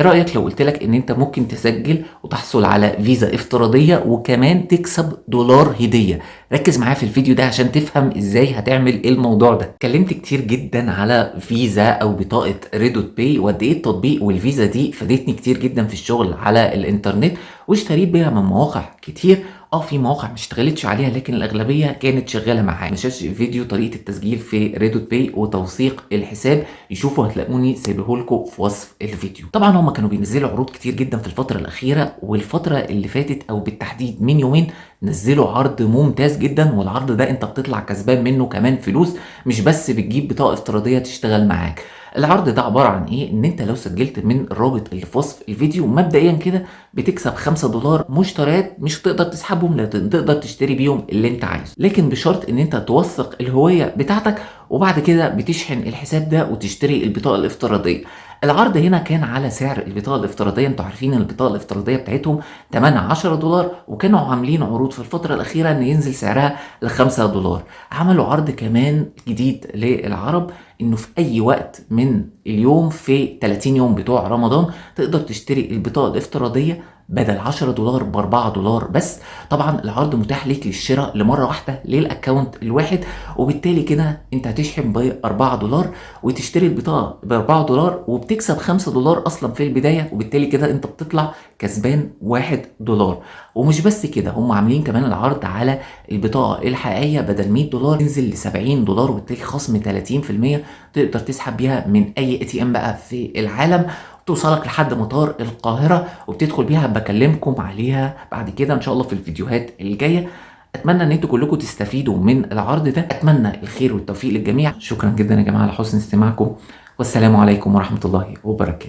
ايه رأيك لو قلت لك ان انت ممكن تسجل وتحصل على فيزا افتراضية وكمان تكسب دولار هدية؟ ركز معايا في الفيديو ده عشان تفهم ازاي هتعمل الموضوع ده. اتكلمت كتير جدا على فيزا او بطاقة ريدوت باي وقد ايه التطبيق والفيزا دي فادتني كتير جدا في الشغل على الانترنت، واشتريت بيها من مواقع كتير. في مواقع ما اشتغلتش عليها لكن الاغلبيه كانت شغاله معايا. ما شافش فيديو طريقه التسجيل في ريدوت باي وتوثيق الحساب يشوفوا، هتلاقوني سايبه لكم في وصف الفيديو. طبعا هم كانوا بينزلوا عروض كتير جدا في الفتره الاخيره، والفتره اللي فاتت او بالتحديد من يومين نزلوا عرض ممتاز جدا، والعرض ده انت بتطلع كسبان منه كمان فلوس، مش بس بتجيب بطاقه افتراضيه تشتغل معاك. العرض ده عباره عن ايه؟ ان انت لو سجلت من الرابط اللي في وصف الفيديو مبدئيا كده بتكسب 5 دولار مشتريات، مش تقدر تسحبهم لكن تقدر تشتري بيهم اللي انت عايزه، لكن بشرط ان انت توثق الهويه بتاعتك، وبعد كده بتشحن الحساب ده وتشتري البطاقه الافتراضيه. العرض هنا كان على سعر البطاقه الافتراضيه. انتوا عارفين ان البطاقه الافتراضيه بتاعتهم ثمنها 10 دولار، وكانوا عاملين عروض في الفتره الاخيره ان ينزل سعرها ل 5 دولار. عملوا عرض كمان جديد للعرب انه في اي وقت من اليوم في 30 يوم بتوع رمضان تقدر تشتري البطاقه الافتراضيه بدل 10 دولار ب 4 دولار بس. طبعا العرض متاح ليك للشراء لمره واحده للاكونت الواحد، وبالتالي كده انت هتشحن ب 4 دولار وتشتري البطاقه ب 4 دولار وبتكسب 5 دولار اصلا في البدايه، وبالتالي كده انت بتطلع كسبان 1 دولار. ومش بس كده، هم عاملين كمان العرض على البطاقه الحقيقيه بدل 100 دولار تنزل ل 70 دولار، وبالتالي خصم 30% تقدر تسحب بيها من اي ATM بقى في العالم، توصلك لحد مطار القاهرة وبتدخل بيها. بكلمكم عليها بعد كده ان شاء الله في الفيديوهات الجاية. اتمنى ان انتوا كلكم تستفيدوا من العرض ده، اتمنى الخير والتوفيق للجميع. شكرا جدا يا جماعة على حسن استماعكم، والسلام عليكم ورحمة الله وبركاته.